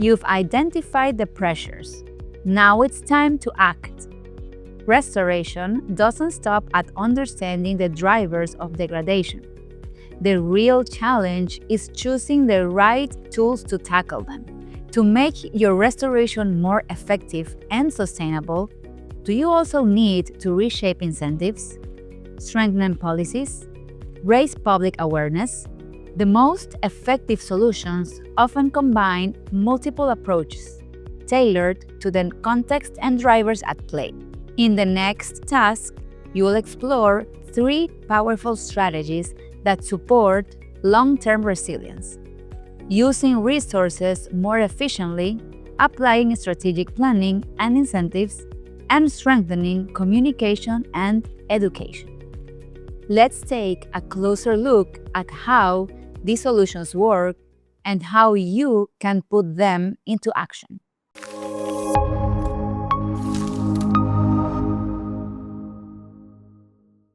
You've identified the pressures. Now it's time to act. Restoration doesn't stop at understanding the drivers of degradation. The real challenge is choosing the right tools to tackle them. To make your restoration more effective and sustainable, do you also need to reshape incentives, strengthen policies, raise public awareness? The most effective solutions often combine multiple approaches, tailored to the context and drivers at play. In the next task, you will explore 3 powerful strategies that support long-term resilience. Using resources more efficiently, applying strategic planning and incentives, and strengthening communication and education. Let's take a closer look at how these solutions work and how you can put them into action.